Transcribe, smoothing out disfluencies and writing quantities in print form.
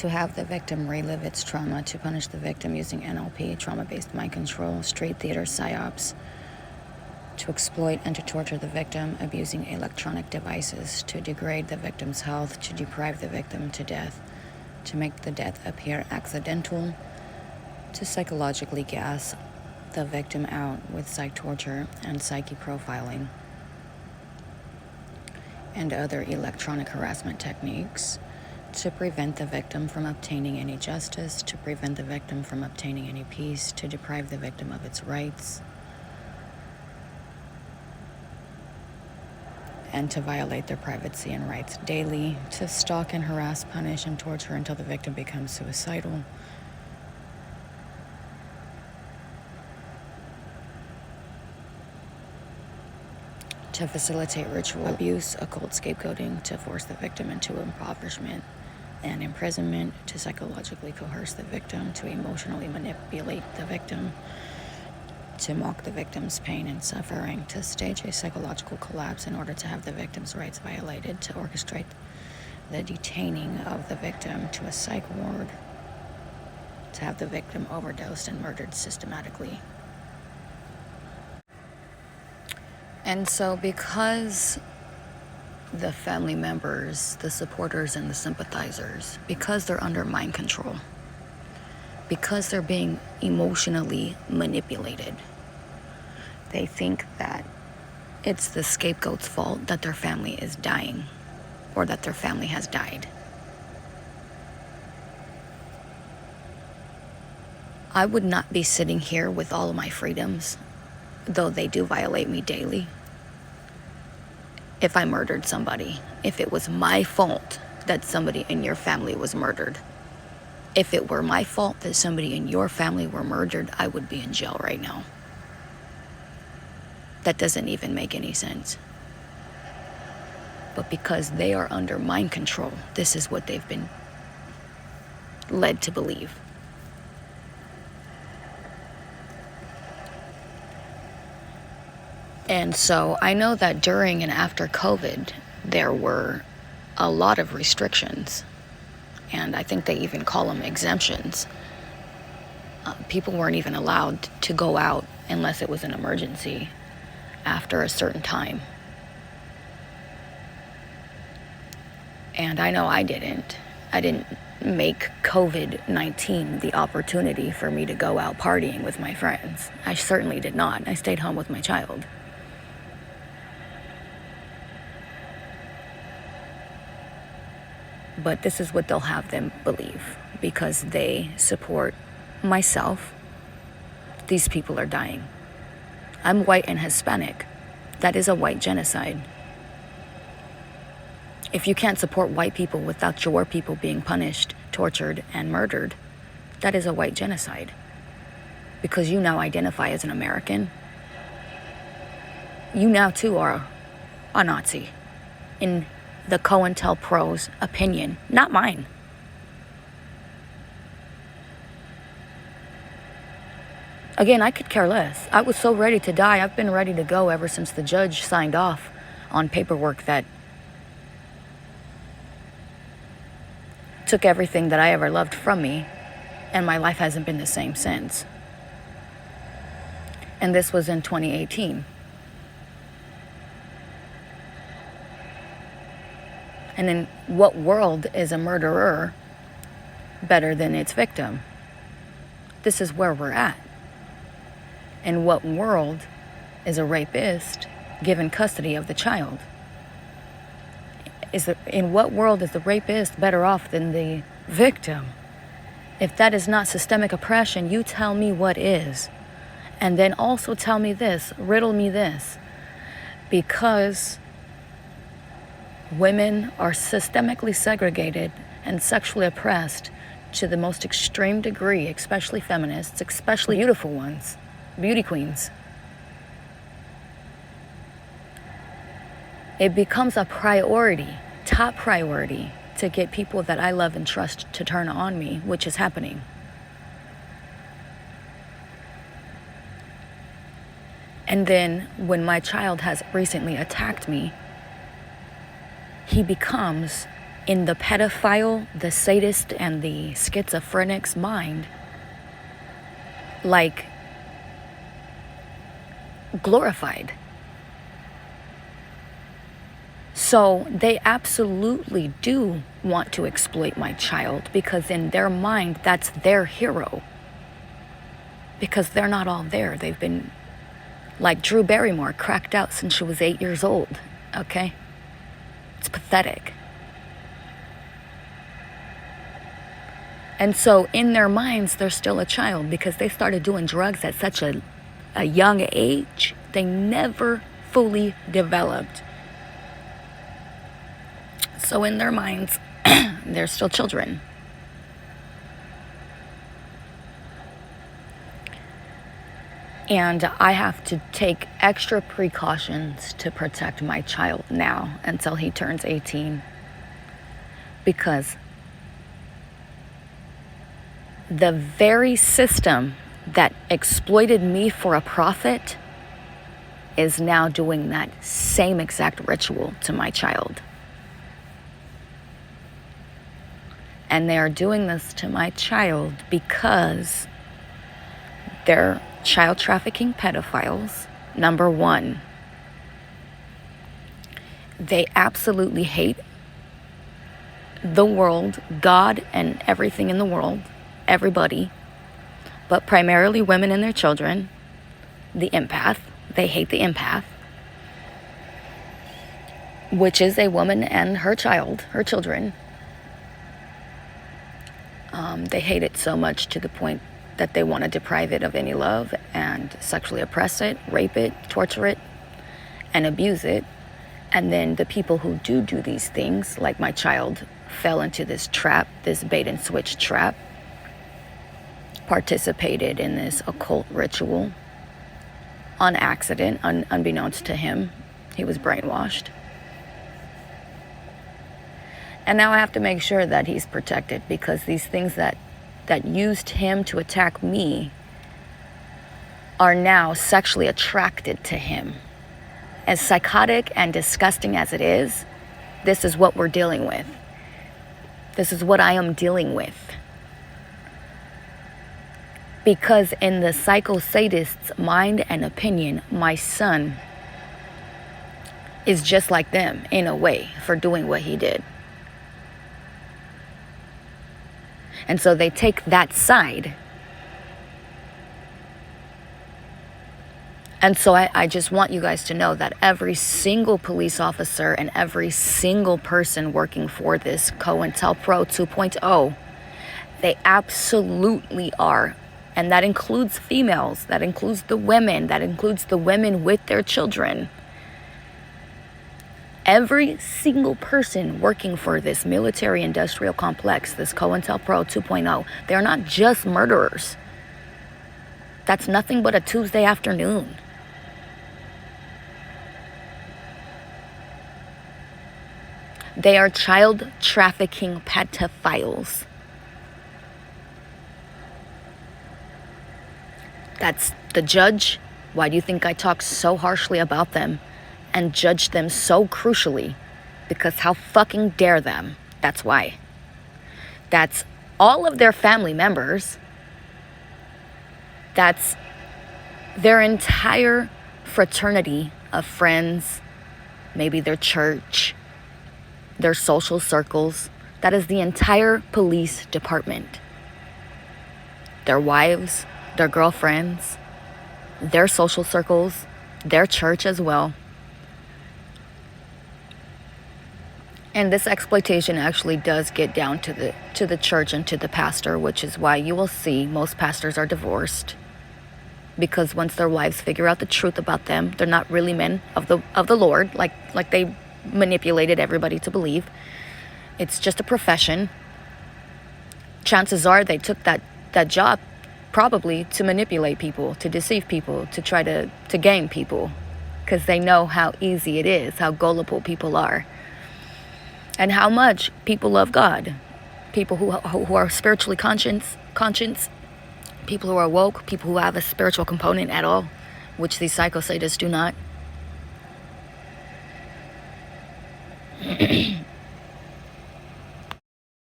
to have the victim relive its trauma, to punish the victim using NLP, trauma-based mind control, street theater psyops, to exploit and to torture the victim, abusing electronic devices, to degrade the victim's health, to deprive the victim to death, to make the death appear accidental, to psychologically gas the victim out with psych torture and psyche profiling, and other electronic harassment techniques, to prevent the victim from obtaining any justice, to prevent the victim from obtaining any peace, to deprive the victim of its rights, and to violate their privacy and rights daily, to stalk and harass, punish, and torture until the victim becomes suicidal, to facilitate ritual abuse, occult scapegoating, to force the victim into impoverishment and imprisonment, to psychologically coerce the victim, to emotionally manipulate the victim, to mock the victim's pain and suffering, to stage a psychological collapse in order to have the victim's rights violated, to orchestrate the detaining of the victim to a psych ward, to have the victim overdosed and murdered systematically. And so because the family members, the supporters, and the sympathizers, because they're under mind control, because they're being emotionally manipulated, they think that it's the scapegoat's fault that their family is dying or that their family has died. I would not be sitting here with all of my freedoms, though they do violate me daily, if I murdered somebody, if it was my fault that somebody in your family was murdered. If it were my fault that somebody in your family were murdered, I would be in jail right now. That doesn't even make any sense. But because they are under mind control, this is what they've been led to believe. And so I know that during and after COVID, there were a lot of restrictions. And I think they even call them exemptions. People weren't even allowed to go out unless it was an emergency after a certain time. And I know I didn't make COVID-19 the opportunity for me to go out partying with my friends. I certainly did not. I stayed home with my child. But this is what they'll have them believe, because they support myself. These people are dying. I'm white and Hispanic. That is a white genocide. If you can't support white people without your people being punished, tortured, and murdered, that is a white genocide. Because you now identify as an American. You now too are a Nazi. In the COINTELPRO's opinion, not mine. Again, I could care less. I was so ready to die. I've been ready to go ever since the judge signed off on paperwork that took everything that I ever loved from me, and my life hasn't been the same since. And this was in 2018. And in what world is a murderer better than its victim? This is where we're at. In what world is a rapist given custody of the child? In what world is the rapist better off than the victim? If that is not systemic oppression, you tell me what is. And then also tell me this, riddle me this. Because women are systemically segregated and sexually oppressed to the most extreme degree, especially feminists, especially beautiful ones, beauty queens. It becomes a priority, top priority, to get people that I love and trust to turn on me, which is happening. And then when my child has recently attacked me, he becomes in the pedophile, the sadist, and the schizophrenic's mind, like, glorified. So they absolutely do want to exploit my child, because in their mind, that's their hero. Because they're not all there. They've been, like Drew Barrymore, cracked out since she was 8 years old. Okay? It's pathetic. And so in their minds, they're still a child, because they started doing drugs at such a young age. They never fully developed. So in their minds, they're still children. And I have to take extra precautions to protect my child now until he turns 18. Because the very system that exploited me for a profit is now doing that same exact ritual to my child. And they are doing this to my child because they're child trafficking pedophiles, number one. They absolutely hate the world, God, and everything in the world, everybody, but primarily women and their children. The empath, they hate the empath, which is a woman and her child, her children. They hate it so much to the point that they want to deprive it of any love and sexually oppress it, rape it, torture it, and abuse it. And then the people who do these things, like my child, fell into this trap, this bait and switch trap, participated in this occult ritual on accident, unbeknownst to him. He was brainwashed. And now I have to make sure that he's protected, because these things that used him to attack me are now sexually attracted to him. As psychotic and disgusting as it is, this is what we're dealing with. This is what I am dealing with. Because in the psycho-sadist's mind and opinion, my son is just like them in a way for doing what he did. And so they take that side. And so I just want you guys to know that every single police officer and every single person working for this COINTELPRO 2.0, they absolutely are. And that includes females, that includes the women, that includes the women with their children. Every single person working for this military industrial complex, this COINTELPRO 2.0, they're not just murderers. That's nothing but a Tuesday afternoon. They are child trafficking pedophiles. That's the judge. Why do you think I talk so harshly about them and judge them so crucially? Because how fucking dare them? That's why. That's all of their family members. That's their entire fraternity of friends, maybe their church, their social circles. That is the entire police department. Their wives, their girlfriends, their social circles, their church as well. And this exploitation actually does get down to the church and to the pastor, which is why you will see most pastors are divorced. Because once their wives figure out the truth about them, they're not really men of the Lord, like they manipulated everybody to believe. It's just a profession. Chances are they took that job probably to manipulate people, to deceive people, to try to game people, because they know how easy it is, how gullible people are, and how much people love God. People who are spiritually conscious, people who are woke, people who have a spiritual component at all, which these psycho-sadists do not.